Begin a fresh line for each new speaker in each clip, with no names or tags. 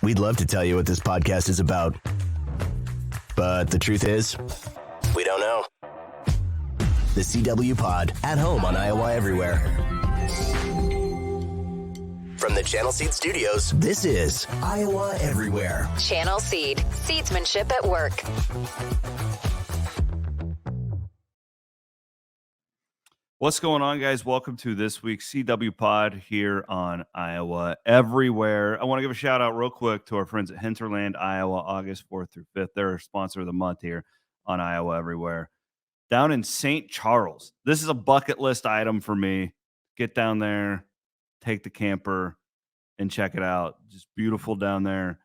We'd love to tell you what this podcast is about, but the truth is, we don't know. The CW Pod, at home on Iowa Everywhere. From the Channel Seed Studios, this is Iowa Everywhere.
Channel Seed, seedsmanship at work.
What's going on, guys? Welcome to this week's CW Pod here on Iowa Everywhere. I want to give a shout out real quick to our friends at Hinterland, Iowa, August 4th through 5th. They're our sponsor of the month here on Iowa Everywhere. Down in St. Charles, this is a bucket list item for me. Get down there, take the camper, and check it out. Just beautiful down there.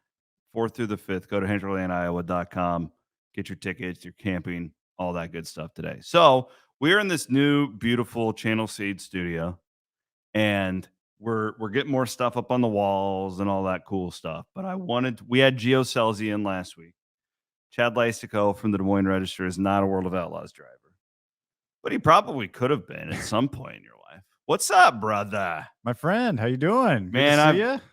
4th through the 5th. Go to hinterlandiowa.com. Get your tickets, your camping, all that good stuff today. So we're in this new, beautiful Channel Seed studio, and we're getting more stuff up on the walls and all that cool stuff. But we had Gio Selzy in last week. Chad Leistikow from the Des Moines Register is not a World of Outlaws driver, but he probably could have been at some point in your life. What's up, brother?
My friend, how you doing?
Man,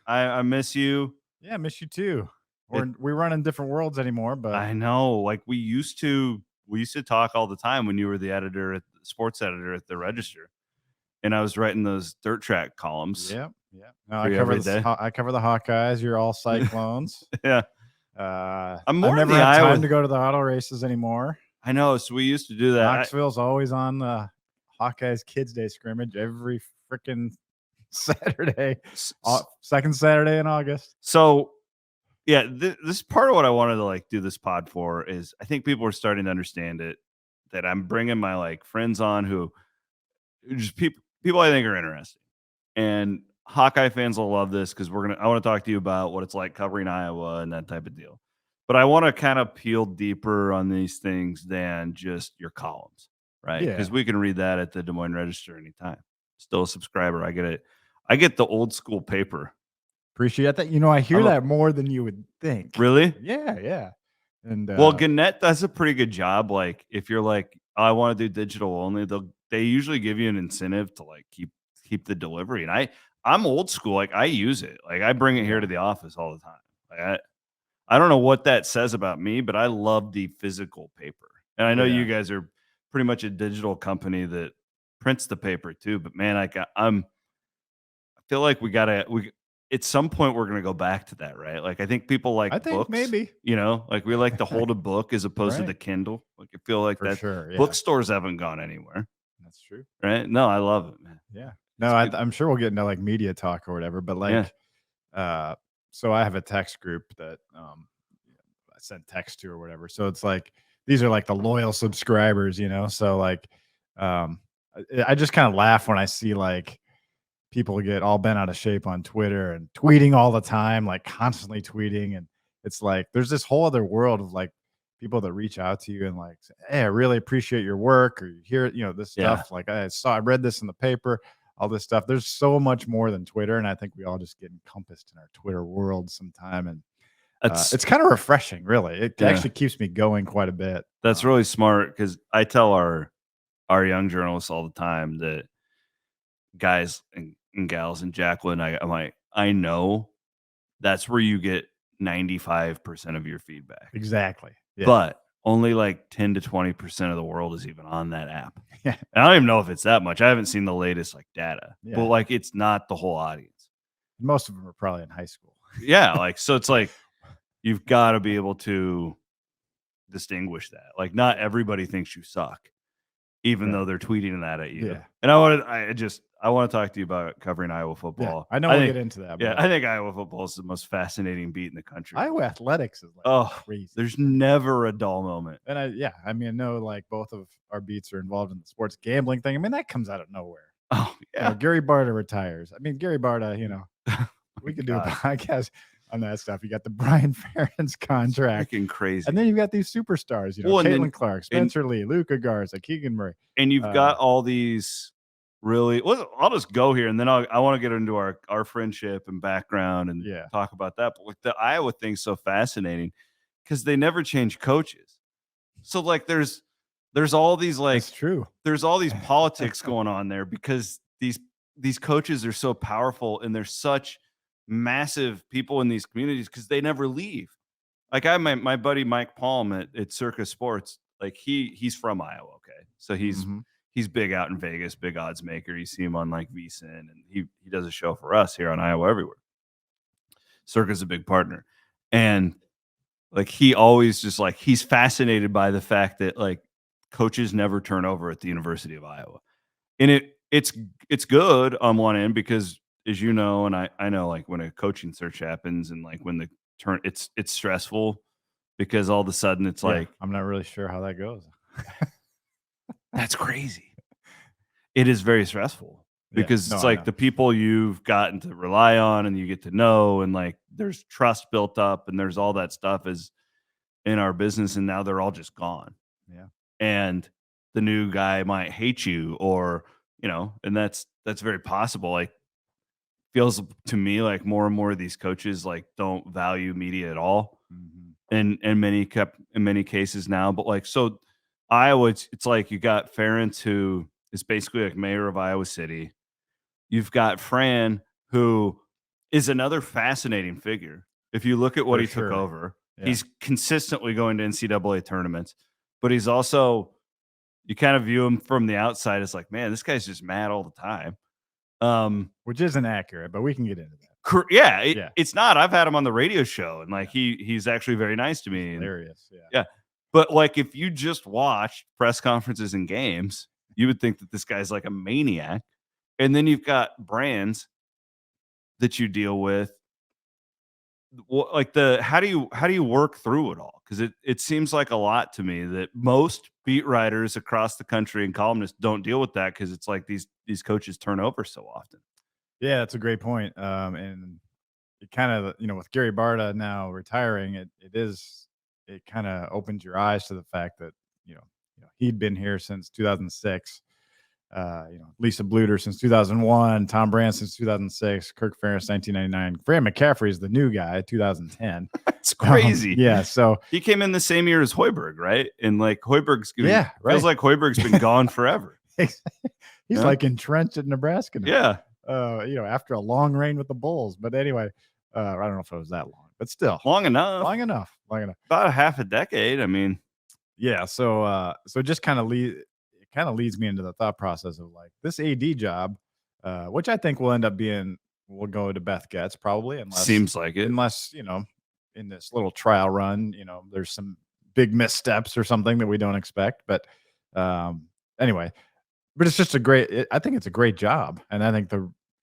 I miss you.
Yeah, I miss you too. We run in different worlds anymore, but
I know. Like we used to talk all the time when you were the sports editor at the Register, and I was writing those dirt track columns.
Yeah. No, I cover the Hawkeyes. You're all Cyclones.
Yeah.
I
never
have time to go to the auto races anymore.
I know. So we used to do that.
Knoxville's always on the Hawkeyes Kids Day scrimmage every freaking Saturday, second Saturday in August.
So. Yeah, this part of what I wanted to do this pod for is I think people are starting to understand it, that I'm bringing my friends on who just people I think are interesting, and Hawkeye fans will love this because I want to talk to you about what it's like covering Iowa and that type of deal. But I want to kind of peel deeper on these things than just your columns, right? Because we can read that at the Des Moines Register anytime. Still a subscriber, I get it. I get the old school paper.
Appreciate that. I hear that more than you would think.
Really?
Yeah. And
well, Gannett does a pretty good job. Like, if you're like, oh, I want to do digital only, they usually give you an incentive to keep the delivery. And I'm old school. Like, I use it. Like, I bring it here to the office all the time. Like, I don't know what that says about me, but I love the physical paper. And I know you guys are pretty much a digital company that prints the paper too. But man, I feel like we at some point we're going to go back to that, right? Like, I think people like books.
I think maybe.
We like to hold a book as opposed to the Kindle. Like, I feel like that.
Sure, yeah.
Bookstores haven't gone anywhere.
That's true.
Right? No, I love it, man.
Yeah. No, I'm sure we'll get into media talk or whatever, but so I have a text group that I send text to or whatever. So it's these are the loyal subscribers, So I just kind of laugh when I see people get all bent out of shape on Twitter and tweeting all the time, constantly tweeting. And it's there's this whole other world of people that reach out to you and say, hey, I really appreciate your work, or you hear, this stuff. I read this in the paper, all this stuff. There's so much more than Twitter. And I think we all just get encompassed in our Twitter world sometime. And it's kind of refreshing, really. It actually keeps me going quite a bit.
That's really smart, because I tell our young journalists all the time that guys and gals and Jacqueline, I'm like, I know that's where you get 95% of your feedback.
Exactly. Yeah.
But only 10 to 20% of the world is even on that app.
Yeah.
And I don't even know if it's that much. I haven't seen the latest data.
Yeah.
But it's not the whole audience.
Most of them are probably in high school.
Yeah. So it's you've got to be able to distinguish that. Not everybody thinks you suck, even though they're tweeting that at you.
Yeah.
And I want to talk to you about covering Iowa football.
Yeah, I know we'll get into that.
Yeah, I think Iowa football is the most fascinating beat in the country.
Iowa athletics is crazy.
There's never a dull moment.
And I know both of our beats are involved in the sports gambling thing. I mean, that comes out of nowhere.
Oh yeah.
Gary Barta retires. I mean, Gary Barta, we could do a podcast on that stuff. You got the Brian Ferentz contract.
Freaking crazy.
And then you've got these superstars, Caitlin Clark, Spencer Lee, Luka Garza, Keegan Murray.
And you've got all these really, I'll just go here, and then I want to get into our friendship and background and talk about that. But the Iowa thing's so fascinating because they never change coaches. So there's all these
That's true.
There's all these politics going on there because these coaches are so powerful, and they're such massive people in these communities because they never leave. Like I have my buddy Mike Palm at Circus Sports. Like he's from Iowa. Okay, so he's big out in Vegas, big odds maker. You see him on like VSiN, and he does a show for us here on Iowa Everywhere. Circus is a big partner, and like he always just like he's fascinated by the fact that like coaches never turn over at the University of Iowa, and it's good on one end because as you know, and I know like when a coaching search happens and like when the turn it's stressful because all of a sudden it's like
I'm not really sure how that goes.
that's crazy. It is very stressful because it's like the people you've gotten to rely on and you get to know and like there's trust built up and there's all that stuff is in our business and now they're all just gone.
Yeah.
And the new guy might hate you or, you know, and that's very possible. Like feels to me like more and more of these coaches like don't value media at all. In many cases now, but like so Iowa, it's like you got Ference who is basically like mayor of Iowa City. You've got Fran who is another fascinating figure. If you look at what he took over, he's consistently going to NCAA tournaments, but he's also you kind of view him from the outside as like, man, this guy's just mad all the time.
Which isn't accurate, but we can get into that.
It's not. I've had him on the radio show, and like he's actually very nice to me.
Hilarious,
yeah. But like, if you just watch press conferences and games, you would think that this guy's like a maniac. And then you've got brands that you deal with. Like how do you work through it all? Because it seems like a lot to me that most beat writers across the country and columnists don't deal with that because it's like these coaches turn over so often.
Yeah, that's a great point. And it kind of, with Gary Barta now retiring, it kind of opens your eyes to the fact that, he'd been here since 2006. Lisa Bluter since 2001, Tom Brand since 2006, Kirk Ference 1999. Fran McCaffrey is the new guy, 2010.
It's crazy.
Yeah, so
he came in the same year as Hoiberg, right? And like Hoiberg's feels like Hoiberg's been gone forever.
He's like entrenched in Nebraska now.
Yeah.
After a long reign with the Bulls. But anyway, I don't know if it was that long, but still
long enough.
About
a half a decade. I mean,
yeah. So it just kind of leads me into the thought process of like this AD job, which I think will end up will go to Beth Getz probably.
Seems like it.
Unless, in this little trial run, there's some big missteps or something that we don't expect. But anyway, but it's just I think it's a great job. And I think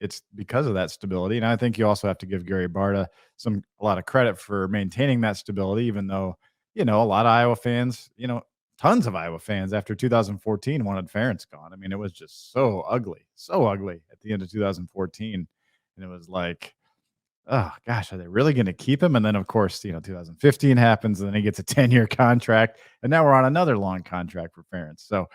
it's because of that stability. And I think you also have to give Gary Barta a lot of credit for maintaining that stability, even though, a lot of Iowa fans, tons of Iowa fans after 2014 wanted Ference gone. I mean, it was just so ugly at the end of 2014. And it was like, oh gosh, are they really going to keep him? And then of course, 2015 happens and then he gets a 10-year contract and now we're on another long contract for Ference. So,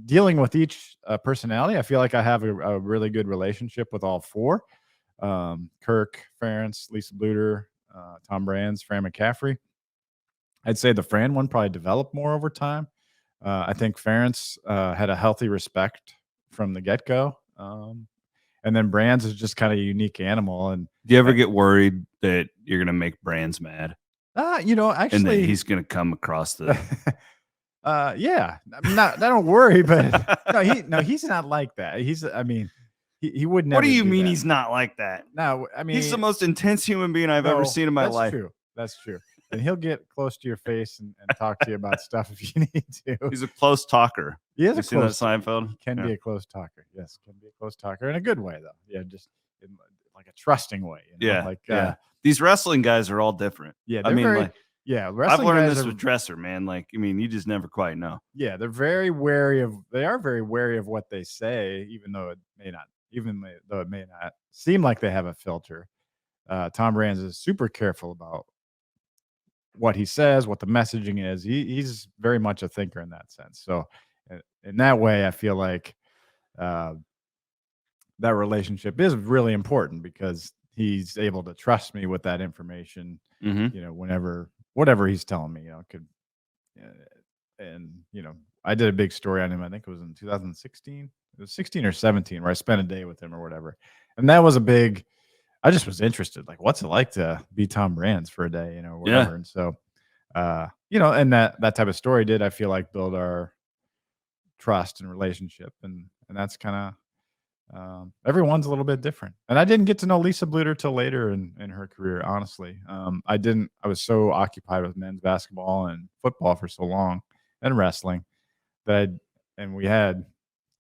dealing with each personality, I feel like I have a really good relationship with all four. Kirk, Ference, Lisa Bluter, Tom Brands, Fran McCaffrey. I'd say the Fran one probably developed more over time. I think Ference had a healthy respect from the get-go. And then Brands is just kind of a unique animal. And
do you ever get worried that you're going to make Brands mad?
Actually,
and that he's going to come across the.
Yeah, I don't worry, but he's not like that. He would never.
What do you mean
that.
He's not like that?
No, I mean
he's the most intense human being I've ever seen in my life.
That's true. And he'll get close to your face and talk to you about stuff if you need to.
He's a close talker.
He is.
You seen that Seinfeld?
He can be a close talker. Yes, can be a close talker in a good way, though. Yeah, just in like a trusting way.
These wrestling guys are all different.
Yeah,
I mean,
wrestling
I've learned
guys
this with Dresser, man. Like, I mean, you just never quite know.
Yeah, they are very wary of what they say, even though it may not seem like they have a filter. Tom Brands is super careful about what he says, what the messaging is. He's very much a thinker in that sense. So in that way, I feel like that relationship is really important because he's able to trust me with that information.
Mm-hmm.
Whatever he's telling me, I did a big story on him. I think it was in 2016. It was 16 or 17 where I spent a day with him or whatever. And that was a big I just was interested, like, what's it like to be Tom Brands for a day, you know, whatever.
Yeah.
And so, you know, and that type of story did, I feel like, build our trust and relationship, and that's kind of everyone's a little bit different. And I didn't get to know Lisa Bluter till later in her career, honestly. I was so occupied with men's basketball and football for so long, and wrestling, that and we had,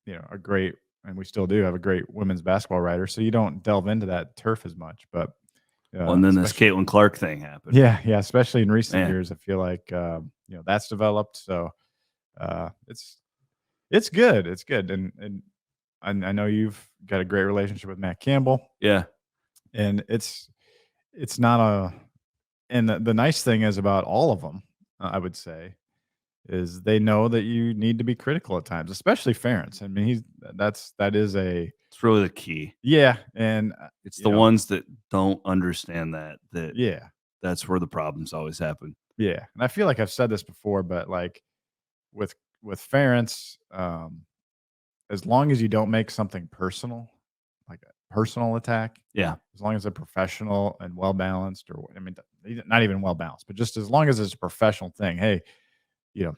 you know, and we still do have a great women's basketball writer, so you don't delve into that turf as much. But
And then this
especially,
Caitlin Clark thing happened.
yeah, especially in recent
Man.
years, I feel like you know, that's developed. So it's good. It's good, and I know you've got a great relationship with Matt Campbell,
Yeah.
and it's not a. And the nice thing is about all of them, I would say, is they know that you need to be critical at times, especially Ference. I mean, that is a
It's really the key.
yeah, and
It's
you
the
know,
ones that don't understand that
yeah,
that's where the problems always happen.
yeah. And I feel like I've said this before, but like with Ference, as long as you don't make something personal, like a personal attack,
Yeah.
as long as it's professional and well balanced, or I mean, not even well balanced, but just as long as it's a professional thing. Hey, you know,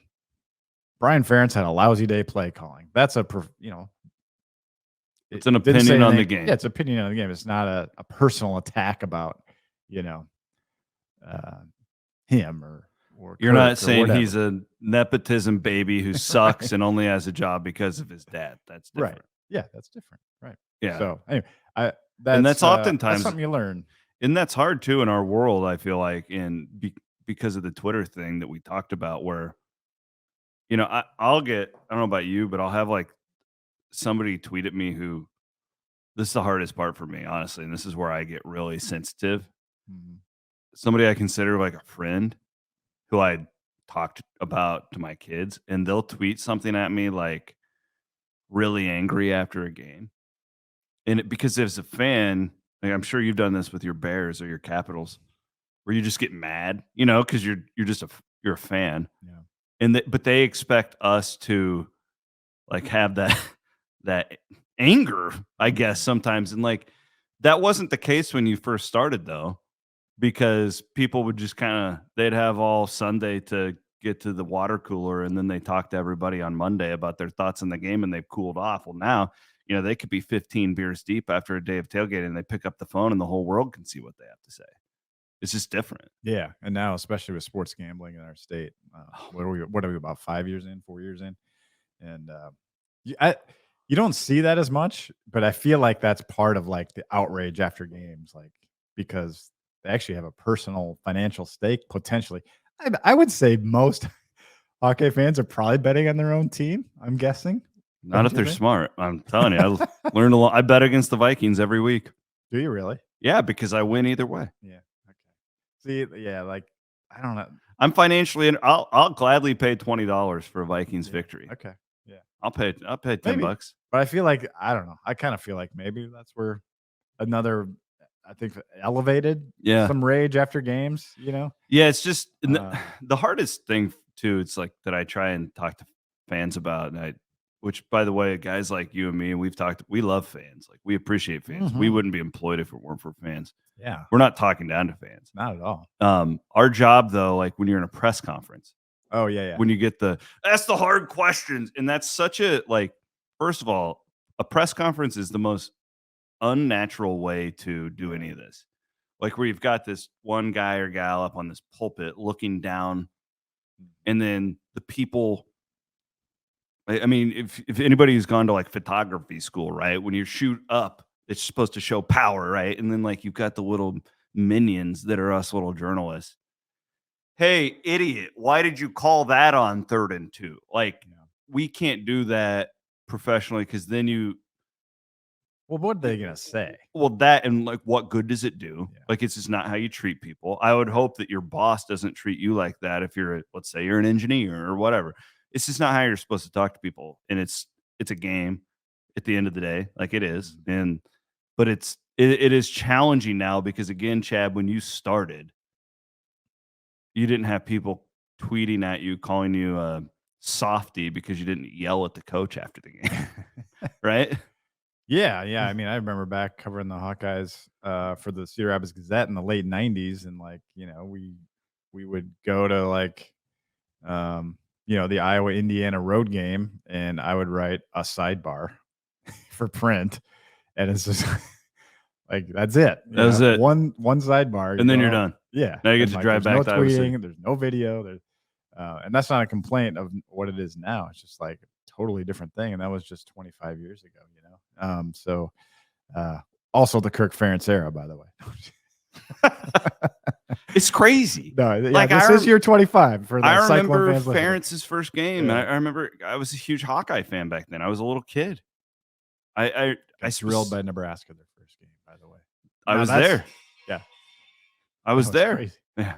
Brian Ferentz had a lousy day play calling. That's you know,
It's an
didn't say
opinion on the
anything-
game.
Yeah, it's opinion on the game. It's not a personal attack about, you know, him or
You're
Kirk
not
or
saying
whatever.
he's a nepotism baby who sucks and only has a job because of his dad. That's different.
Right. Yeah, that's different. Right.
Yeah.
So anyway,
And that's
that's
oftentimes-
something you learn.
And that's hard too in our world, I feel like, because of the Twitter thing that we talked about, where, you know, I'll get, I don't know about you, but I'll have like somebody tweet at me who, this is the hardest part for me, honestly, and this is where I get really sensitive.
Mhm.
Somebody I consider like a friend who I talked about to my kids, and they'll tweet something at me like really angry after a game. And because as a fan, like, I'm sure you've done this with your Bears or your Capitals, where you just get mad, you know, because you're just you're a fan,
Yeah.
and but they expect us to like have that that anger, I guess, sometimes, and like that wasn't the case when you first started, though, because people would just they'd have all Sunday to get to the water cooler, and then they talk to everybody on Monday about their thoughts on the game, and they've cooled off. Well, now, you know, they could be 15 beers deep after a day of tailgating, and they pick up the phone and the whole world can see what they have to say. It's just different.
Yeah, and now especially with sports gambling in our state, what are we about 5 years in, 4 years in, and you don't see that as much, but I feel like that's part of like the outrage after games, like because they actually have a personal financial stake potentially. I would say most Hawkeye fans are probably betting on their own team. I'm guessing.
Not
Don't
if
you
they're
think?
smart. I'm telling you, I learned a lot. I bet against the Vikings every week.
Do you really?
Yeah, because I win either way.
Yeah. Okay. See, yeah, like I don't know.
I'm financially, I'll gladly pay $20 for a Vikings victory.
Okay. Yeah.
I'll pay $10.
Maybe. But I feel like I don't know. I kind of feel like maybe that's where another, I think, elevated some rage after games. You know.
Yeah, it's just the hardest thing too. It's like that I try and talk to fans about, and which, by the way, guys like you and me, and we love fans. Like, we appreciate fans. We wouldn't be employed if it weren't for fans.
Yeah.
We're not talking down to fans.
Not at all.
Our job, though, like when you're in a press conference.
Oh, yeah.
When you get that's the hard questions. And that's such a, like, first of all, a press conference is the most unnatural way to do any of this. Like, where you've got this one guy or gal up on this pulpit looking down, and then the people, I mean, if anybody's gone to like photography school, right? When you shoot up, it's supposed to show power, right? And then like you've got the little minions that are us little journalists. Hey, idiot, why did you call that on 3rd and 2? Like, we can't do that professionally, because then
well, what are they gonna say?
Well, that, and like, what good does it do? Yeah. Like, it's just not how you treat people. I would hope that your boss doesn't treat you like that if you're, let's say you're an engineer or whatever. It's just not how you're supposed to talk to people. And it's a game at the end of the day, like it is. But it is challenging now, because again, Chad, when you started, you didn't have people tweeting at you, calling you a softy because you didn't yell at the coach after the game. Right?
Yeah. I mean, I remember back covering the Hawkeyes for the Cedar Rapids Gazette in the late '90s, and like we would go to like the Iowa Indiana road game, and I would write a sidebar for print, and it's just like that's it.
That's it.
One sidebar,
and then you're done.
Yeah.
Now you get
and,
to
like,
drive
there's
back
no
to Iowa City.
tweeting, there's no video, and that's not a complaint of what it is now. It's just like a totally different thing, and that was just 25 years ago. So also the Kirk Ference era, by the way.
It's crazy.
No, yeah,
Like,
this is year 25 for the
I
Cyclone
remember
fans listening.
Ferentz's first game.
Yeah.
And I remember I was a huge Hawkeye fan back then. I was a little kid. I
Thrilled by Nebraska their first game, by the way.
I was there.
Yeah.
I was there.
Crazy.
Yeah.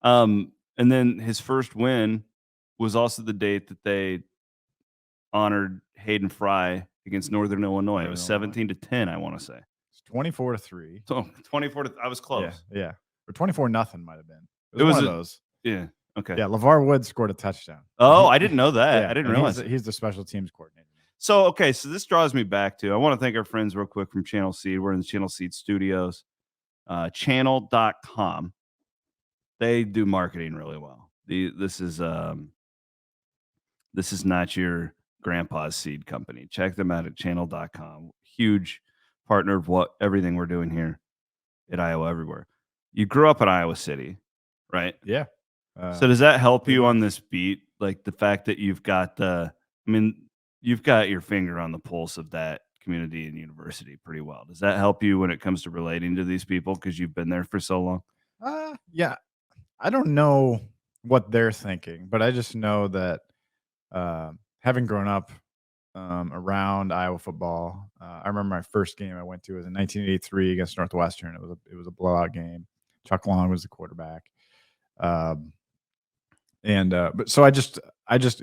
And then his first win was also the date that they honored Hayden Fry against Northern Illinois. It was 17-10, I want to say.
It's 24-3.
So 24 I was close.
Yeah. Or 24-0 might have been.
It was
one of those.
Yeah. Okay.
Yeah, LeVar Woods scored a touchdown.
Oh, I didn't know that.
Yeah,
I didn't
and
realize
he's the special teams coordinator.
So, okay, so this draws me back to, I want to thank our friends real quick from Channel Seed. We're in the Channel Seed studios. Channel.com. They do marketing really well. This is not your grandpa's seed company. Check them out at channel.com. Huge partner of everything we're doing here at Iowa Everywhere. You grew up in Iowa City, right?
Yeah.
So does that help you on this beat? Like the fact that you've got you've got your finger on the pulse of that community and university pretty well. Does that help you when it comes to relating to these people because you've been there for so long?
Yeah. I don't know what they're thinking, but I just know that having grown up around Iowa football, I remember my first game I went to was in 1983 against Northwestern. It was a blowout game. Chuck Long was the quarterback. But so I just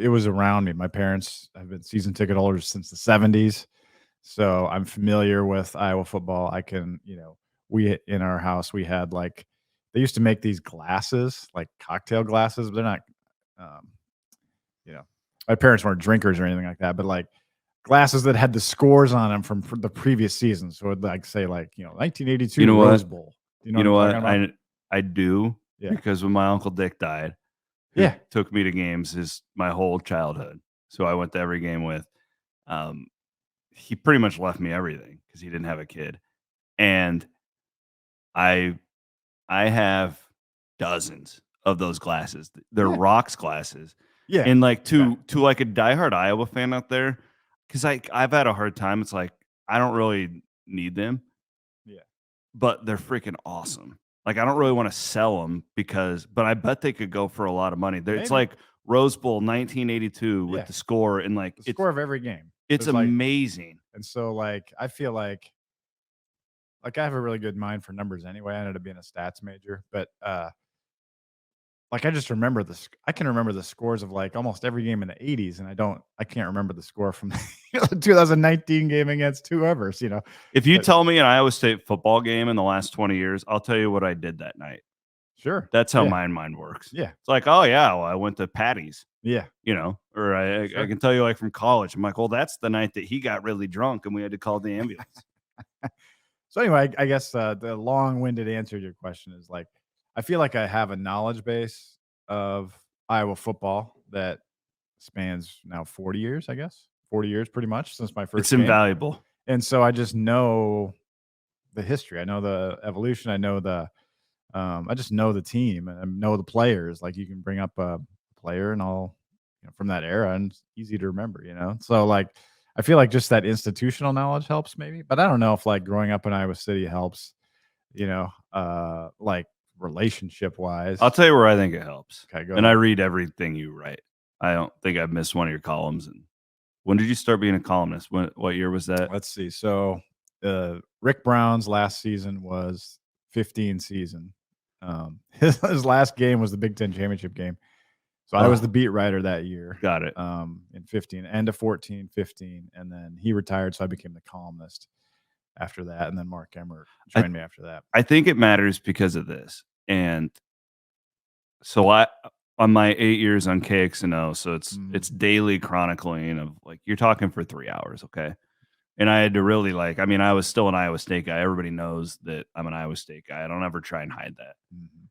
it was around me. My parents have been season ticket holders since the 70s. So I'm familiar with Iowa football. I can, we in our house we had like they used to make these glasses, like cocktail glasses, but they're not my parents weren't drinkers or anything like that, but like glasses that had the scores on them from the previous season. So it'd like say 1982 Rose Bowl.
You know what? I do because when my Uncle Dick died, who took me to games my whole childhood. So I went to every game with. He pretty much left me everything because he didn't have a kid, and I have dozens of those glasses. They're Rocks glasses.
Yeah,
and like to like a diehard Iowa fan out there, because I've had a hard time. It's like I don't really need them.
Yeah,
but they're freaking awesome. Like I don't really want to sell them but I bet they could go for a lot of money. It's like Rose Bowl 1982 with the score and like
the score of every game.
It's amazing.
And so like I feel like I have a really good mind for numbers anyway. I ended up being a stats major, but like I just remember I can remember the scores of like almost every game in the 80s, and I can't remember the score from the 2019 game against whoever's,
If you tell me an Iowa State football game in the last 20 years, I'll tell you what I did that night.
Sure.
That's how my mind works.
Yeah.
It's like, oh yeah, well, I went to Patty's.
Yeah.
Or I can tell you like from college. I'm like, well, that's the night that he got really drunk and we had to call the ambulance.
So anyway, I guess the long-winded answer to your question is like, I feel like I have a knowledge base of Iowa football that spans now 40 years, I guess. 40 years pretty much since my first game.
Invaluable.
And so I just know the history. I know the evolution. I know I just know the team and I know the players. Like you can bring up a player and all from that era and it's easy to remember, So like I feel like just that institutional knowledge helps maybe, but I don't know if like growing up in Iowa City helps, like relationship wise.
I'll tell you where I think it helps.
Okay, go
and
ahead.
I read everything you write. I don't think I've missed one of your columns. And when did you start being a columnist? What year was that?
Let's see. So Rick Brown's last season was 15 season. His last game was the Big Ten championship game. So I was the beat writer that year.
Got it.
In 15, end of 14, 15. And then he retired. So I became the columnist after that. And then Mark Emmert joined me after that.
I think it matters because of this. And so on my 8 years on KXNO, so it's daily chronicling of like, you're talking for 3 hours. Okay. And I had to really I was still an Iowa State guy. Everybody knows that I'm an Iowa State guy. I don't ever try and hide that.
Mm-hmm.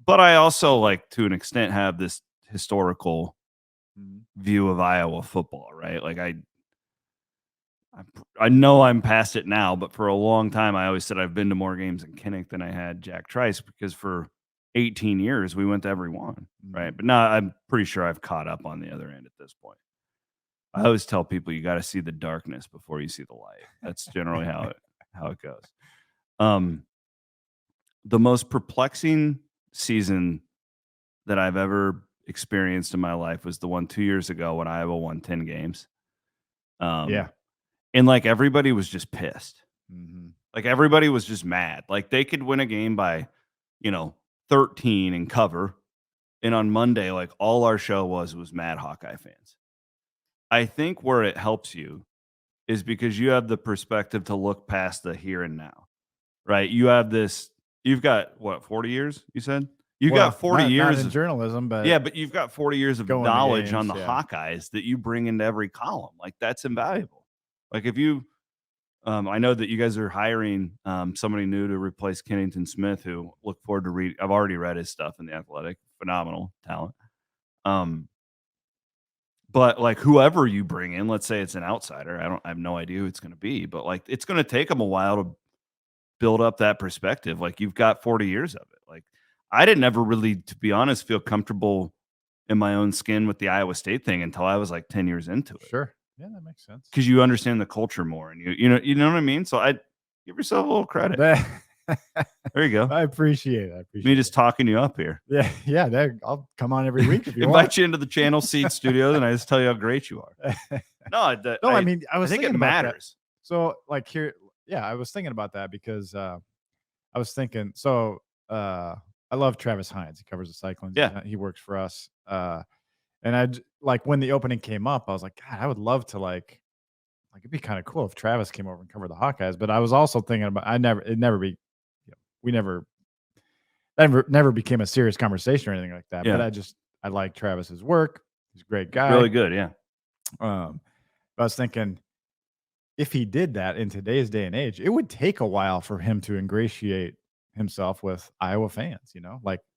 But I also, to an extent, have this historical
Mm-hmm.
view of Iowa football, right? Like I know I'm past it now, but for a long time, I always said I've been to more games in Kinnick than I had Jack Trice, because for 18 years we went to every one, right? But now I'm pretty sure I've caught up on the other end at this point. I always tell people you got to see the darkness before you see the light. That's generally how it goes. The most perplexing season that I've ever experienced in my life was the one 2 years ago when Iowa won 10 games.
Yeah.
And everybody was just pissed.
Mm-hmm.
Everybody was just mad. They could win a game by, 13 and cover. And on Monday, all our show was mad Hawkeye fans. I think where it helps you is because you have the perspective to look past the here and now, right? You've got 40 years, you said? You've got 40 years
not in
of
journalism, but
yeah, but you've got 40 years of
going to
knowledge on
games,
the
yeah.
Hawkeyes that you bring into every column. That's invaluable. If you, I know that you guys are hiring somebody new to replace Kennington Smith, who look forward to read. I've already read his stuff in The Athletic. Phenomenal talent. But whoever you bring in, let's say it's an outsider. I have no idea who it's going to be, but it's going to take them a while to build up that perspective. You've got 40 years of it. I didn't ever really, to be honest, feel comfortable in my own skin with the Iowa State thing until I was 10 years into it.
Sure. Yeah, that makes sense.
Because you understand the culture more, and you know what I mean? So I give yourself a little credit. There you go.
I appreciate it.
Me just talking you up here.
Yeah. I'll come on every week if you
invite
want.
you into the Channel Seed Studios, and I just tell you how great you are. I think it matters.
So here, yeah, I was thinking about that because I was thinking. So I love Travis Hines. He covers the Cyclones.
Yeah,
he works for us. And I when the opening came up, I was like, God, I would love to it'd be kind of cool if Travis came over and covered the Hawkeyes. But I was also thinking about we never became a serious conversation or anything like that.
Yeah.
But I like Travis's work. He's a great guy.
Really good, yeah.
I was thinking if he did that in today's day and age, it would take a while for him to ingratiate himself with Iowa fans.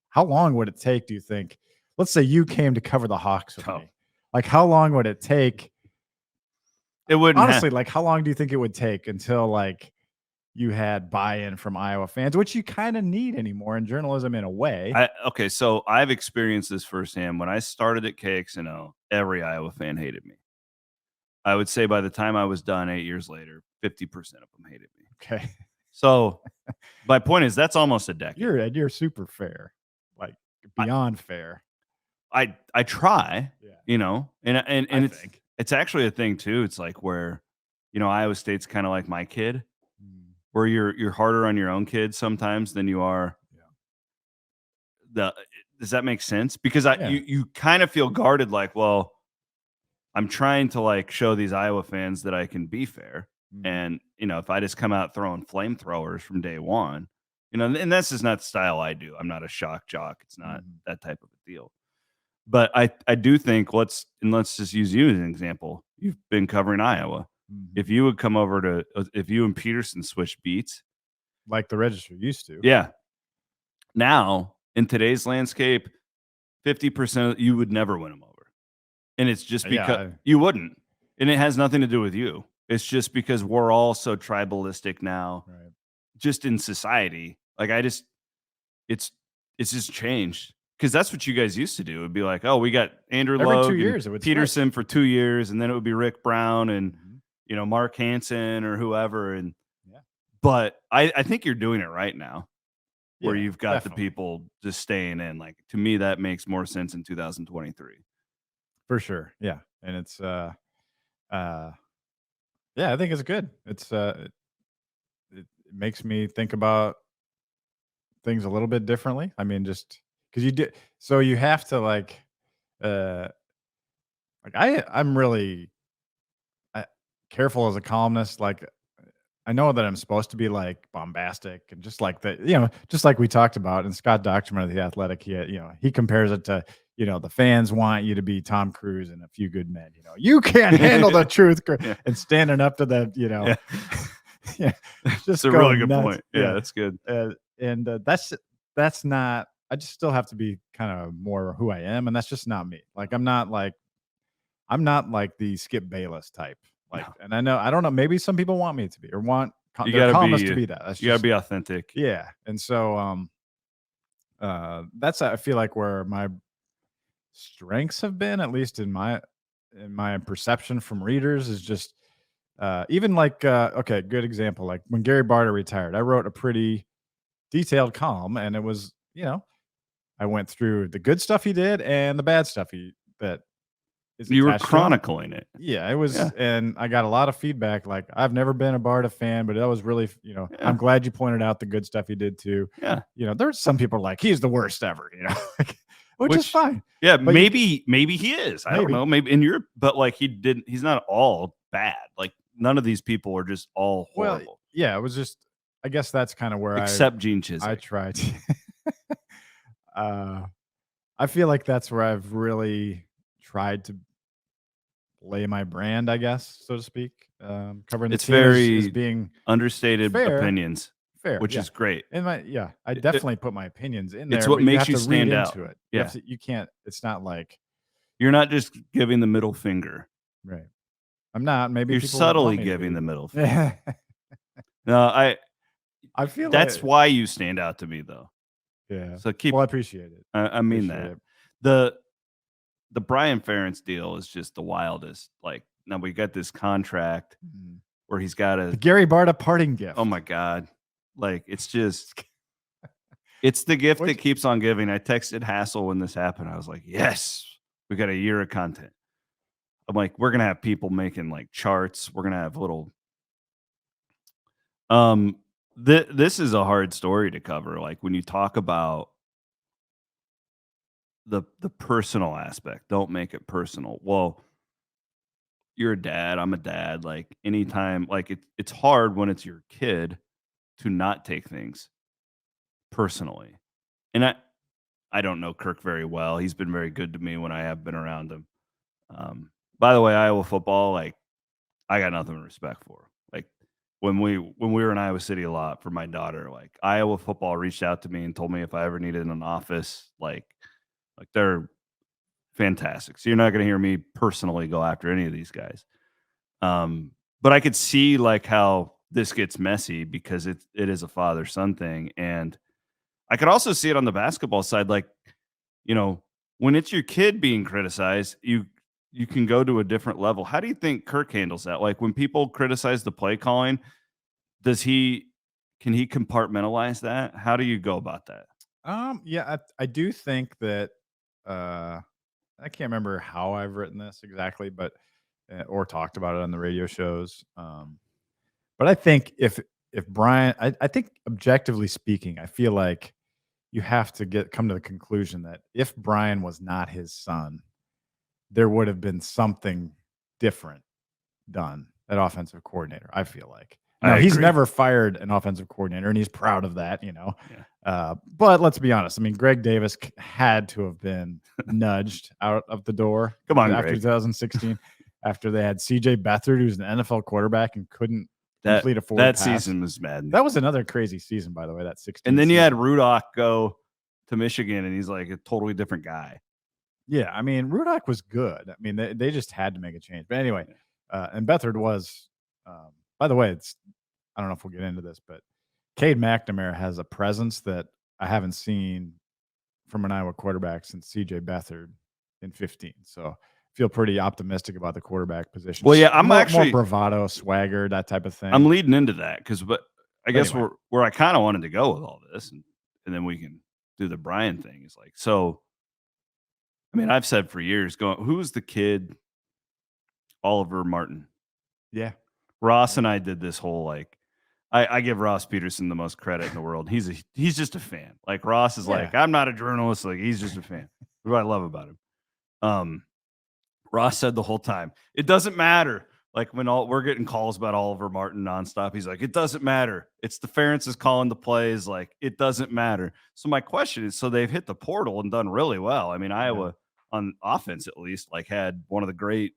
How long would it take, do you think? Let's say you came to cover the Hawks with me. How long would it take?
It wouldn't
honestly. How long do you think it would take until you had buy-in from Iowa fans, which you kind of need anymore in journalism in a way?
Okay, so I've experienced this firsthand. When I started at KXNO, every Iowa fan hated me. I would say by the time I was done 8 years later, 50% of them hated me.
Okay.
So my point is that's almost a decade.
You're super fair, beyond fair.
I try,
yeah.
and it's actually a thing too. It's where, Iowa State's kind of like my kid, where you're harder on your own kids sometimes than you are. Yeah. Does that make sense? Because you kind of feel guarded, well, I'm trying to show these Iowa fans that I can be fair. And, if I just come out throwing flamethrowers from day one, and this is not the style I do. I'm not a shock jock. It's not that type of a deal. But I do think let's just use you as an example. You've been covering Iowa. If you would come over if you and Peterson switched beats,
like the Register used to.
Yeah. Now, in today's landscape, 50% you would never win them over. And it's just because you wouldn't. And it has nothing to do with you. It's just because we're all so tribalistic now,
right?
Just in society. It's just changed. Because that's what you guys used to do. It would be oh, we got Andrew Logue
2 years, it would
Peterson for 2 years, and then it would be Rick Brown and Mark Hansen or whoever. And but I think you're doing it right now, where you've got the people just staying in. To me, that makes more sense in 2023.
For sure, yeah, and it's I think it's good. It's it makes me think about things a little bit differently. I mean, just because you have to I'm really careful as a columnist. I know that I'm supposed to be like bombastic and just like just like we talked about. And Scott Dochterman of The Athletic, he compares it to, the fans want you to be Tom Cruise and A Few Good Men. You can't handle the truth and standing up to the,
Yeah.
yeah,
It's a really good point. Yeah, that's good.
And that's not. I just still have to be kind of more who I am, and that's just not me. Like I'm not like the Skip Bayless type. Like, and I don't know. Maybe some people want me to be or want their columnists to be that. That's
you gotta be authentic.
Yeah, and so that's I feel like where my strengths have been, at least in my perception from readers, is just even like okay, good example. Like when Gary Barta retired, I wrote a pretty detailed column, and it was I went through the good stuff he did and the bad stuff that is
you were
attached to him.
chronicling it.
Yeah, it was, and I got a lot of feedback. Like, I've never been a Barta fan, but that was really, I'm glad you pointed out the good stuff he did too.
Yeah,
there's some people like he's the worst ever, which is fine.
Yeah, but maybe he is. I don't know. Maybe but like he's not all bad. Like none of these people are just all horrible.
Well, yeah, it was just. I guess that's kind of where
except Gene Chizik.
I tried. I feel like that's where I've really tried to lay my brand, I guess, so to speak. Covering the team
very
as being
understated opinions, which is great.
And I definitely put my opinions in there.
It's what makes you stand out.
Into it.
Yeah,
you can't. It's not like
you're not just giving the middle finger.
Right. I'm not. Maybe
you're subtly giving the middle finger. No, I feel that's why you stand out to me, though.
Yeah.
So
I appreciate it.
I mean that. The Brian Ferentz deal is just the wildest. Like now we got this contract where he's got the
Gary Barta parting gift.
Oh my God. Like it's just it's the gift that keeps on giving. I texted Hassel when this happened. I was like, yes, we got a year of content. I'm like, we're gonna have people making like charts. We're gonna have little this is a hard story to cover. Like when you talk about the personal aspect, don't make it personal. Well, you're a dad, I'm a dad. Like anytime, like it's hard when it's your kid to not take things personally. And I don't know Kirk very well. He's been very good to me when I have been around him. By the way, Iowa football, like I got nothing but respect for. Like when we were in Iowa City a lot for my daughter, like Iowa football reached out to me and told me if I ever needed an office, like they're fantastic. So you're not going to hear me personally go after any of these guys. But I could see like how this gets messy because it is a father-son thing. And I could also see it on the basketball side. Like, when it's your kid being criticized, you can go to a different level. How do you think Kirk handles that? Like when people criticize the play calling, can he compartmentalize that? How do you go about that?
Yeah, I do think that, I can't remember how I've written this exactly, but or talked about it on the radio shows. But I think if Brian, I think objectively speaking, I feel like you have to come to the conclusion that if Brian was not his son, there would have been something different done at offensive coordinator. I feel like. Now, he's never fired an offensive coordinator, and he's proud of that, Yeah. But let's be honest. I mean, Greg Davis had to have been nudged out of the door.
Come on,
after
Greg.
2016, after they had C.J. Beathard, who's an NFL quarterback and couldn't complete a forward
that
pass.
Season was mad.
That was another crazy season, by the way. That 16.
And then you had Rudock go to Michigan, and he's like a totally different guy.
Yeah, I mean, Rudock was good. I mean, they just had to make a change. But anyway, and Beathard was. By the way, I don't know if we'll get into this, but Cade McNamara has a presence that I haven't seen from an Iowa quarterback since C.J. Beathard in 15. So I feel pretty optimistic about the quarterback position.
Well, yeah, I'm
more
bravado,
swagger, that type of thing.
I'm leading into that but I guess anyway, where I kind of wanted to go with all this, and then we can do the Brian thing is like, so, I mean, I've said for years, who's the kid? Oliver Martin.
Yeah.
Ross and I did this whole like, I give Ross Peterson the most credit in the world. He's just a fan. Like Ross is like, I'm not a journalist. Like he's just a fan. What I love about him. Ross said the whole time, it doesn't matter Like when we're getting calls about Oliver Martin nonstop, he's like, it doesn't matter. It's the Ference is calling the plays. Like, it doesn't matter. So my question is, so they've hit the portal and done really well. I mean, Iowa on offense, at least, like had one of the great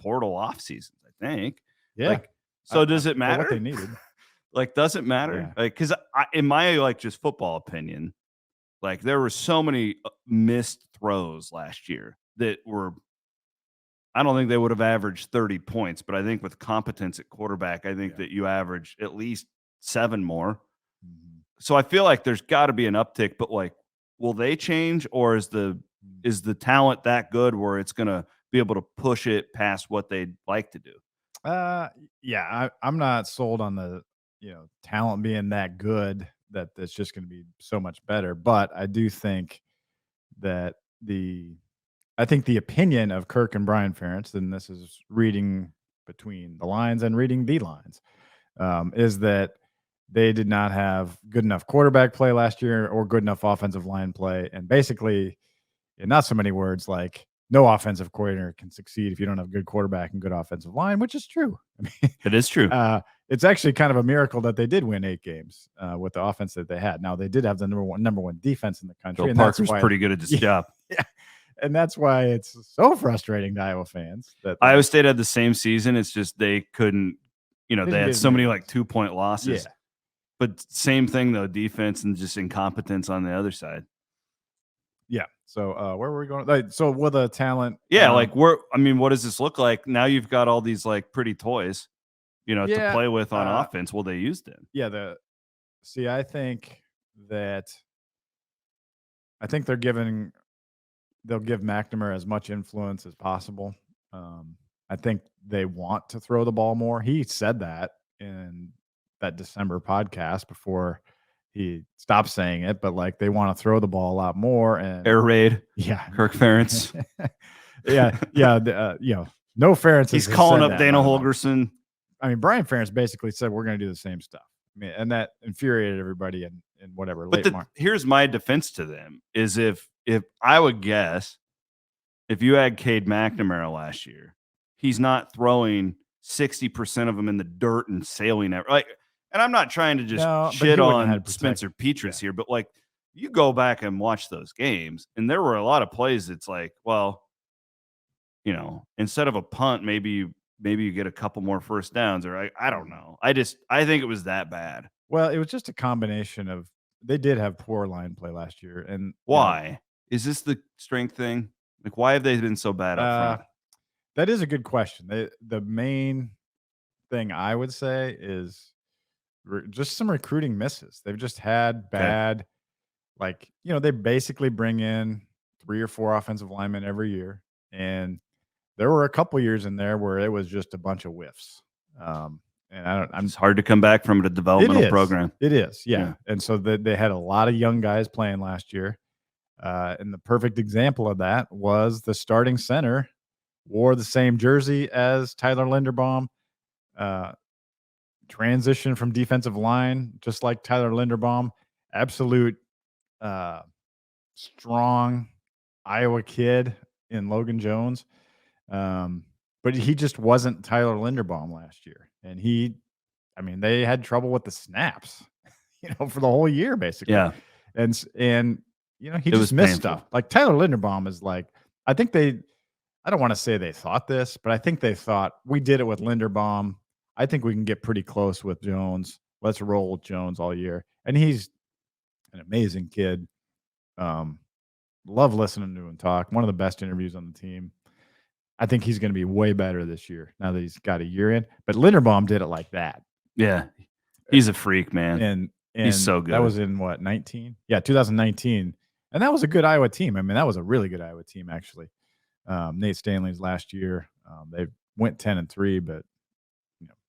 portal off seasons, I think.
Yeah.
Like, so does it matter?
What they needed.
Like, does it matter?
Yeah.
Like, because in my like just football opinion, like there were so many missed throws last year that were, I don't think they would have averaged 30 points, but I think with competence at quarterback, I think that you average at least 7 more.
Mm-hmm.
So I feel like there's got to be an uptick, but like, will they change, or is the talent that good where it's going to be able to push it past what they'd like to do?
Yeah, I'm not sold on the, talent being that good that it's just going to be so much better. But I do think that I think the opinion of Kirk and Brian Ferentz, and this is reading between the lines and reading the lines, is that they did not have good enough quarterback play last year or good enough offensive line play. And basically, in not so many words, like no offensive coordinator can succeed if you don't have good quarterback and good offensive line, which is true. I mean,
it is true.
It's actually kind of a miracle that they did win 8 games with the offense that they had. Now, they did have the number one defense in the country.
Bill Parker's pretty good at this job.
Yeah. And that's why it's so frustrating to Iowa fans. That
Iowa State had the same season. It's just they couldn't, they had so many like 2-point losses.
Yeah.
But same thing, though, defense and just incompetence on the other side.
Yeah. So where were we going? So with a talent.
Yeah. What does this look like? Now you've got all these like pretty toys, to play with on offense. Will they use them?
Yeah. I think they'll give McNamara as much influence as possible. I think they want to throw the ball more. He said that in that December podcast before he stopped saying it, but like they want to throw the ball a lot more. And
air raid.
Yeah.
Kirk Ferentz.
Yeah. No Ferentz.
He's calling up Dana Holgerson.
I mean, Brian Ferentz basically said, we're going to do the same stuff. I mean, and that infuriated everybody in whatever.
But here's my defense to them is if I would guess, if you had Cade McNamara last year, he's not throwing 60% of them in the dirt and sailing it. Like, and I'm not trying to just shit on Spencer Petras here, but like you go back and watch those games, and there were a lot of plays. It's like, well, instead of a punt, maybe you get a couple more first downs, or I don't know. I think it was that bad.
Well, it was just a combination of they did have poor line play last year, and
why is this the strength thing? Like, why have they been so bad up front?
That is a good question. The main thing I would say is just some recruiting misses. They've just had bad, they basically bring in 3 or 4 offensive linemen every year, and there were a couple years in there where it was just a bunch of whiffs. And it's
hard to come back from a developmental program.
It is, yeah. And so they had a lot of young guys playing last year. And the perfect example of that was the starting center wore the same jersey as Tyler Linderbaum, transition from defensive line, just like Tyler Linderbaum, absolute strong Iowa kid in Logan Jones. But he just wasn't Tyler Linderbaum last year. And they had trouble with the snaps, for the whole year, basically.
Yeah.
And he just missed stuff. Like Tyler Linderbaum is like, I don't want to say they thought this, but I think they thought we did it with Linderbaum. I think we can get pretty close with Jones. Let's roll with Jones all year. And he's an amazing kid. Love listening to him talk. One of the best interviews on the team. I think he's going to be way better this year now that he's got a year in. But Linderbaum did it like that.
Yeah. He's a freak, man.
And
he's so good.
That was in 19? Yeah, 2019. And that was a good Iowa team. I mean, that was a really good Iowa team, actually. Nate Stanley's last year. They went 10-3, but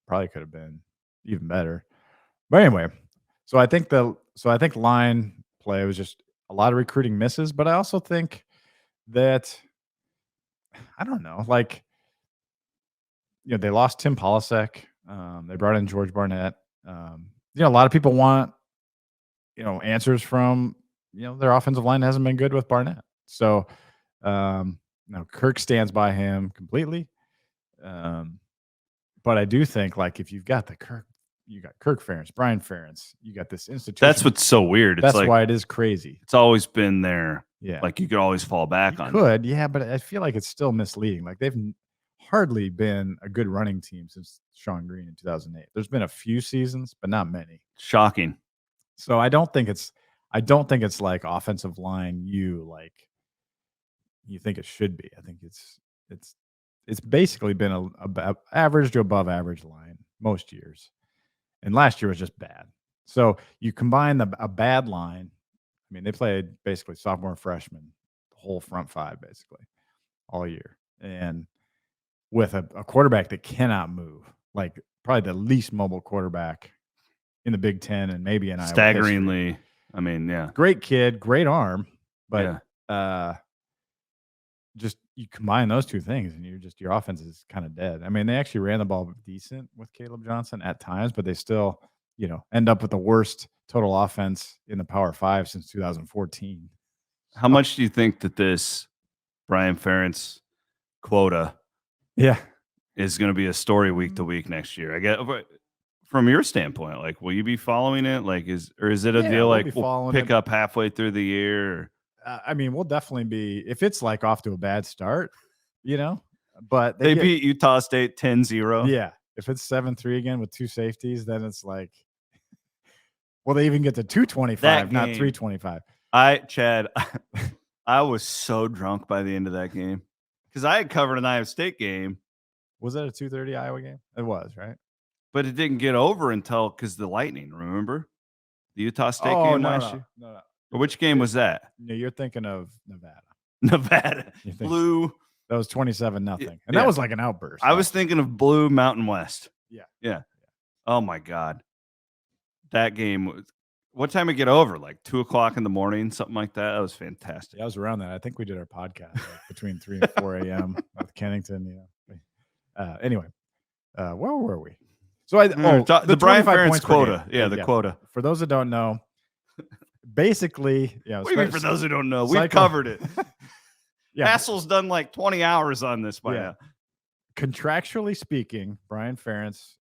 probably could have been even better. But anyway, so I think line play was just a lot of recruiting misses, but I also think that I don't know, they lost Tim Polasek. They brought in George Barnett. A lot of people want, answers from, their offensive line hasn't been good with Barnett. So, Kirk stands by him completely. But I do think like if you've got you got Kirk Ferentz, Brian Ferentz, you got this institution.
That's what's so weird. It's
that's
like,
why it is crazy.
It's always been there.
Yeah.
Like you could always fall back
you
on
could, yeah, but I feel like it's still misleading. Like they've hardly been a good running team since Sean Green in 2008. There's been a few seasons, but not many.
Shocking.
So I don't think it's like offensive line you think it should be. I think it's basically been a average to above average line most years. And last year was just bad. So you combine a bad line. I mean, they played basically sophomore and freshman, the whole front five basically all year. And with a quarterback that cannot move, like probably the least mobile quarterback in the Big Ten and maybe in Iowa
staggeringly
history.
I mean, yeah.
Great kid, great arm, but just you combine those two things and your offense is kind of dead. I mean, they actually ran the ball decent with Caleb Johnson at times, but they still, end up with the worst total offense in the Power 5 since 2014.
How much do you think that this Brian Ferentz quota is going to be a story week to week next year? I get from your standpoint, like, will you be following it? Like, is it a deal like we'll pick up halfway through the year? Or?
I mean, we'll definitely be, if it's like off to a bad start, but
they beat Utah State 10-0.
Yeah. If it's 7-3 again with two safeties, then it's like, well, they even get to 225, not 325.
Chad, I was so drunk by the end of that game because I had covered an Iowa State game.
Was that a 2:30 Iowa game? It was, right?
But it didn't get over until because the Lightning, remember? The Utah State game last year?
No.
Or which game was that?
No, you're thinking of Nevada.
Nevada. Blue.
That was 27-0. And that was like an outburst.
I was thinking of Blue Mountain West.
Yeah.
Oh, my God. That game was. What time it get over? Like 2:00 in the morning, something like that. That was fantastic.
Yeah, I was around that. I think we did our podcast between 3 and 4 a.m. with Kennington. Anyway, where were we? So
the Brian Ferentz quota. Yeah, the quota.
For those that don't know, basically,
What do you mean for those who don't know? We've covered it. Hassel's done like 20 hours on this by now.
Contractually speaking, Brian Ferentz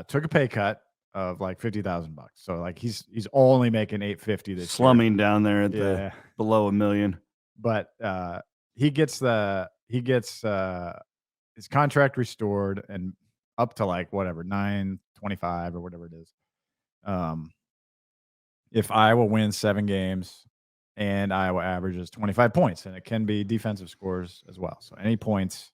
took a pay cut of like $50,000. So like he's only making $850 this year.
Slumming down there at the below $1 million.
But he gets his contract restored and up to like whatever $925 or whatever it is. If Iowa wins 7 games and Iowa averages 25 points, and it can be defensive scores as well. So any points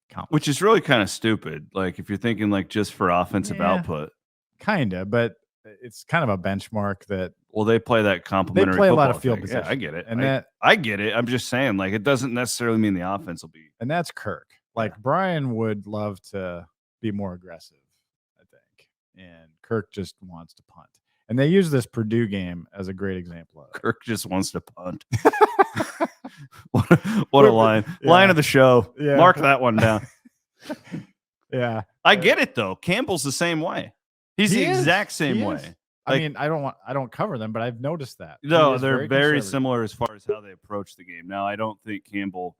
count.
Which is really kind of stupid. Like if you're thinking like just for offensive output.
Kind of, but it's kind of a benchmark that.
Well, they play that complimentary.
They play a lot of field position.
Yeah, I get it.
And
I get it. I'm just saying, like, it doesn't necessarily mean the offense will be.
And that's Kirk. Like Brian would love to be more aggressive, I think, and Kirk just wants to punt. And they use this Purdue game as a great example of it.
Kirk just wants to punt. what a line! Line of the show. Yeah. Mark that one down.
Yeah,
I get it though. Campbell's the same way. He's the exact same way. Like,
I mean, I don't cover them, but I've noticed that.
No, they're very similar as far as how they approach the game. Now, I don't think Campbell.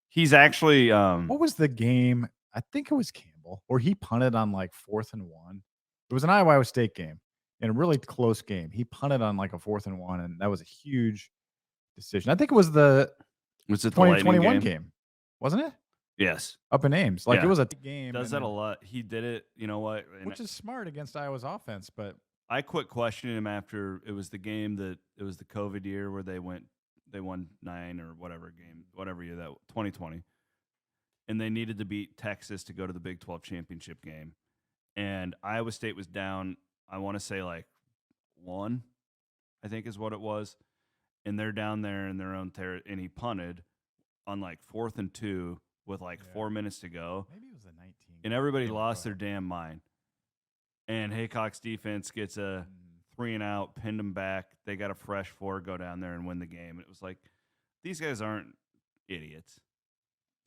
He's actually.
What was the game? I think it was Campbell, where he punted on like 4th and 1. It was an Iowa State game, in a really close game. He punted on like a 4th and 1, and that was a huge decision. I think it was the 2021 game, wasn't it?
Yes.
Up in Ames. Like it was a game.
Does that a lot. He did it, you know what?
Which is smart against Iowa's offense, but
I quit questioning him after it was the game that it was the COVID year where they won 9 or whatever year that 2020. And they needed to beat Texas to go to the Big 12 championship game. And Iowa State was down, I want to say like 1, I think is what it was. And they're down there in their own territory, and he punted on like 4th and 2 with like 4 minutes to go.
Maybe it was the 19.
And everybody lost their damn mind. And Haycock's defense gets a 3-and-out, pinned them back. They got a fresh 4, go down there and win the game. And it was like, these guys aren't idiots.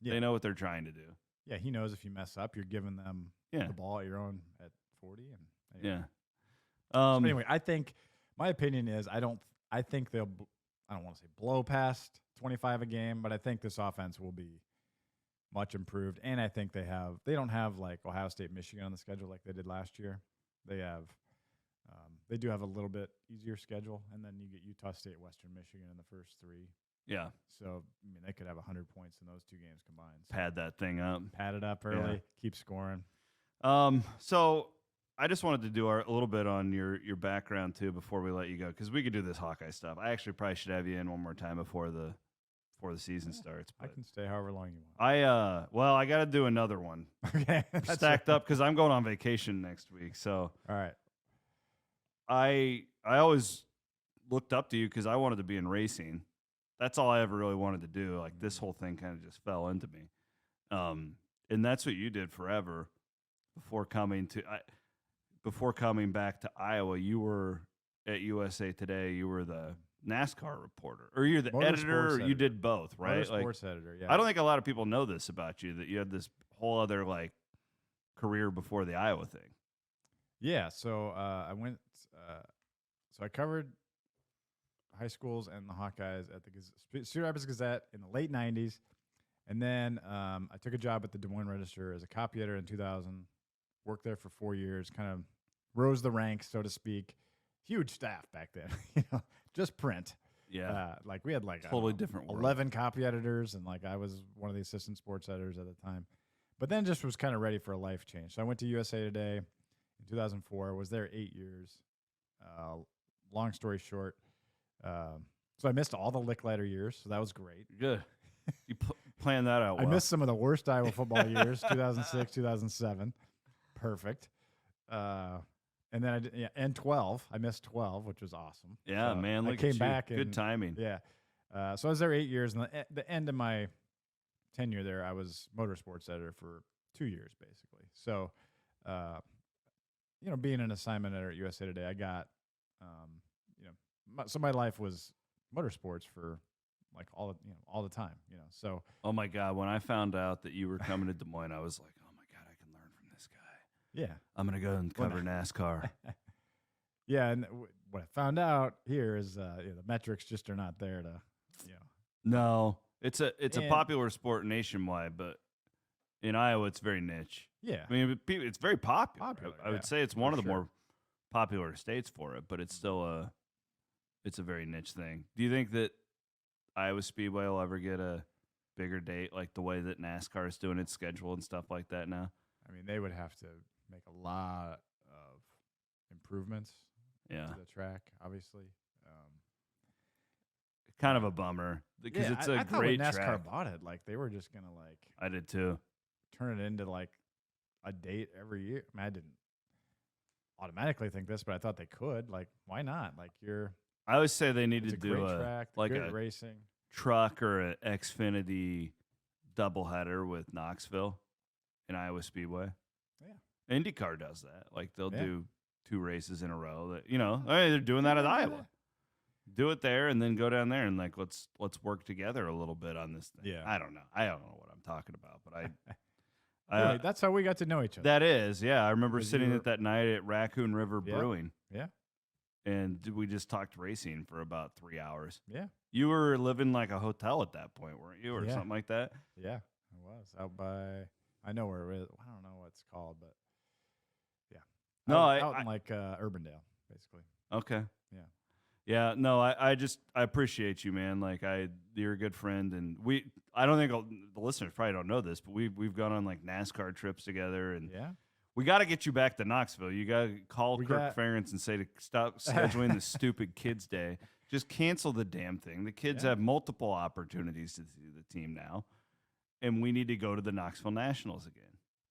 Yeah. They know what they're trying to do.
Yeah, he knows if you mess up, you're giving them the ball at your own at 40. And
anyway.
So anyway, I think my opinion is I don't want to say blow past 25 a game, but I think this offense will be much improved. And I think they don't have like Ohio State, Michigan on the schedule like they did last year. They do have a little bit easier schedule, and then you get Utah State, Western Michigan in the first 3.
Yeah.
So, I mean, they could have 100 points in those 2 games combined. So
Pad that thing up.
Pad it up early, keep scoring.
So I just wanted to do a little bit on your background too before we let you go, because we could do this Hawkeye stuff. I actually probably should have you in one more time before the season starts.
I can stay however long you want.
I got to do another one.
Okay,
stacked up because I'm going on vacation next week. So
all right.
I always looked up to you because I wanted to be in racing. That's all I ever really wanted to do. Like this whole thing kind of just fell into me. And that's what you did forever before coming back to Iowa. You were at USA Today. You were the NASCAR reporter, or you're the editor, or you did both, right?
Sports editor, yeah.
I don't think a lot of people know this about you, that you had this whole other like career before the Iowa thing.
Yeah, so I went. So I covered high schools and the Hawkeyes at the Cedar Rapids Gazette in the late '90s, and then I took a job at the Des Moines Register as a copy editor in 2000. Worked there for 4 years, kind of rose the ranks, so to speak. Huge staff back then, just print.
Yeah,
like we had like
totally different world.
11 copy editors, and like I was one of the assistant sports editors at the time. But then just was kind of ready for a life change. So I went to USA Today in 2004. Was there 8 years. Long story short, so I missed all the Licklider years, so that was great.
Good. You planned that out well.
I missed some of the worst Iowa football years, 2006, 2007. Perfect. And then and 12. I missed 12, which was awesome.
Yeah,
so
man.
I came back.
Good timing.
Yeah. So I was there 8 years, and the end of my tenure there, I was motorsports editor for 2 years, basically. So, being an assignment editor at USA Today, I got, so my life was motorsports for like all the time, So.
Oh my God! When I found out that you were coming to Des Moines, I was like, oh my God, I can learn from this guy.
Yeah.
I'm going to go and cover NASCAR.
Yeah. And what I found out here is the metrics just are not there to,
No, it's a popular sport nationwide, but in Iowa, it's very niche.
Yeah.
I mean, it's very popular. I would say it's one of the
sure.
more popular states for it, but it's still it's a very niche thing. Do you think that Iowa Speedway will ever get a bigger date, like the way that NASCAR is doing its schedule and stuff like that now?
I mean, they would have to make a lot of improvements to the track, obviously.
Kind of a bummer because it's a
I thought
great
when NASCAR
track.
bought it, like they were just gonna
I did too.
turn it into like a date every year. I mean, I didn't automatically think this, but I thought they could. Like, why not? Like
I always say they need
it's
to
a
do
great track,
like
great
a
racing
truck or an Xfinity doubleheader with Knoxville and Iowa Speedway.
Yeah.
IndyCar does that. Like they'll do 2 races in a row. That they're doing that at Iowa. Do it there and then go down there and like let's work together a little bit on this thing.
Yeah.
I don't know what I'm talking about, but
that's how we got to know each other.
That is, yeah. I remember sitting at that night at Raccoon River Brewing.
Yeah.
And we just talked racing for about 3 hours.
Yeah.
You were living like a hotel at that point, weren't you? Or something like that?
Yeah, I was out by, I know where it is. I don't know what it's called, but yeah.
No,
out in like Urbandale, basically.
Okay.
Yeah.
Yeah, no, I appreciate you, man. Like you're a good friend, and I don't think the listeners probably don't know this, but we've gone on like NASCAR trips together, and we got to get you back to Knoxville. You got to call Kirk Ference and say to stop scheduling the stupid kids' day. Just cancel the damn thing. The kids have multiple opportunities to see the team now, and we need to go to the Knoxville Nationals again.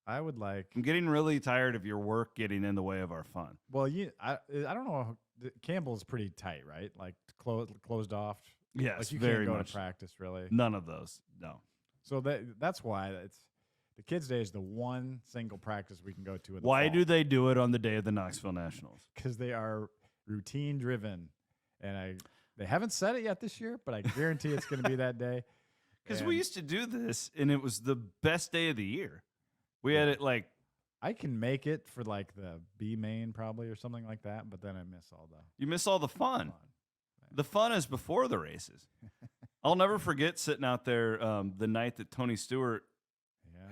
I'm
getting really tired of your work getting in the way of our fun.
Well, I don't know. Campbell's pretty tight, right? Like closed off.
Yes,
like you
very
can't go
much.
to practice really.
None of those. No.
So that's why it's the kids' day is the one single practice we can go to.
Why do they do it on the day of the Knoxville Nationals?
Because they are routine driven, and they haven't said it yet this year, but I guarantee it's going to be that day.
Because we used to do this, and it was the best day of the year. We had it like.
I can make it for like the B main probably or something like that, but then I miss all the.
You miss all the fun. The fun is before the races. I'll never forget sitting out there the night that Tony Stewart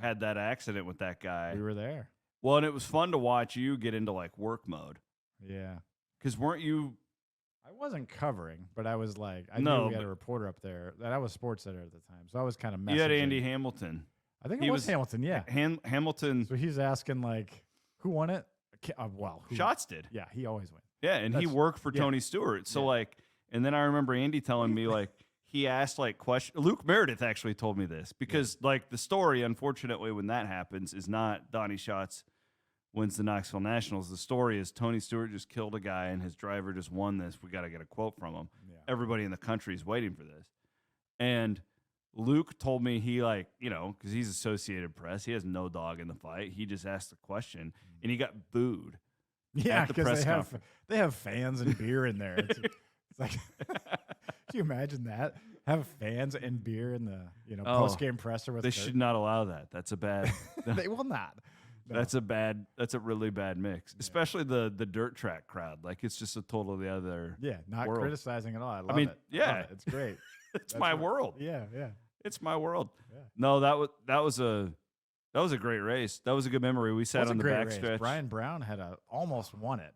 had that accident with that guy.
We were there.
Well, and it was fun to watch you get into like work mode.
Yeah.
Because weren't you?
I wasn't covering, but I was like, I knew we had a reporter up there. That I was sports editor at the time, so I was kind of messaging.
You had Andy Hamilton.
I think it was Hamilton. Yeah,
Hamilton.
So he's asking like, who won it? Well,
Schatz did.
Yeah, he always wins.
Yeah, and he worked for Tony Stewart. So like, and then I remember Andy telling me like he asked like questions. Luke Meredith actually told me this because like the story, unfortunately, when that happens, is not Donnie Schatz wins the Knoxville Nationals. The story is Tony Stewart just killed a guy and his driver just won this. We got to get a quote from him. Yeah. Everybody in the country is waiting for this. And Luke told me he because he's Associated Press. He has no dog in the fight. He just asked the question and he got booed.
Yeah, because they have fans and beer in there. It's like, can you imagine that? Have fans and beer in the post game presser with.
They should not allow that. That's a bad.
They will not. No.
That's a really bad mix, especially the dirt track crowd. Like it's just a totally other.
Yeah, not
world.
Criticizing at all. I love it.
Yeah,
it's great.
It's my world.
Yeah.
It's my world.
Yeah.
No, that was a great race. That was a good memory. We sat on the backstretch.
Brian Brown had almost won it,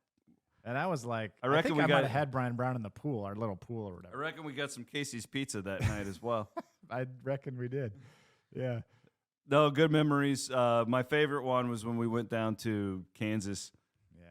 and I was like,
I reckon
might have had Brian Brown in the pool, our little pool or whatever.
I reckon we got some Casey's Pizza that night as well.
I reckon we did. Yeah.
No, good memories. My favorite one was when we went down to Kansas.
Yeah.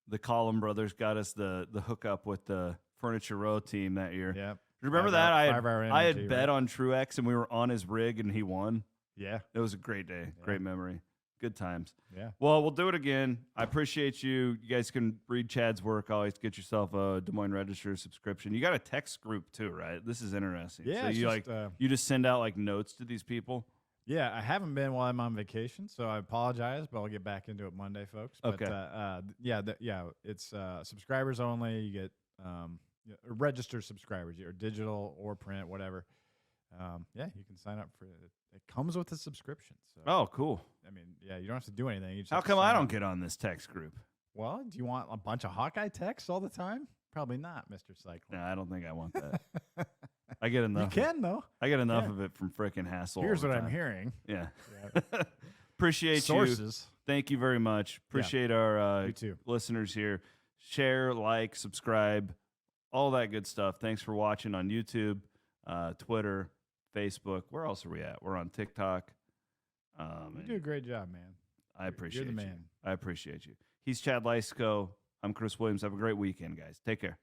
The Collin brothers got us the hookup with the Furniture Row team that year.
Yeah.
Remember that? I had bet on Truex and we were on his rig and he won.
Yeah.
It was a great day. Yeah. Great memory. Good times.
Yeah.
Well, we'll do it again. I appreciate you. You guys can read Chad's work. Always get yourself a Des Moines Register subscription. You got a text group too, right? This is interesting.
Yeah.
So you just send out like notes to these people?
Yeah, I haven't been while I'm on vacation, so I apologize, but I'll get back into it Monday, folks. But,
okay.
It's subscribers only. You get register subscribers, or digital or print, whatever. You can sign up for it. It comes with a subscription. So,
oh, cool.
I mean, you don't have to do anything. You just
How come I don't get on this text group?
Well, do you want a bunch of Hawkeye texts all the time? Probably not, Mr. Cyclone.
No, I don't think I want that. I get enough.
You can, though.
I get enough of it from frickin' Hassel.
Here's what I'm hearing.
Yeah. Appreciate
sources.
You. Thank you very much. Appreciate our listeners here. Share, like, subscribe, all that good stuff. Thanks for watching on YouTube, Twitter, Facebook. Where else are we at? We're on TikTok.
You do a great job, man.
I appreciate
You're the
you.
man.
I appreciate you. He's Chad Leistikow. I'm Chris Williams. Have a great weekend, guys. Take care.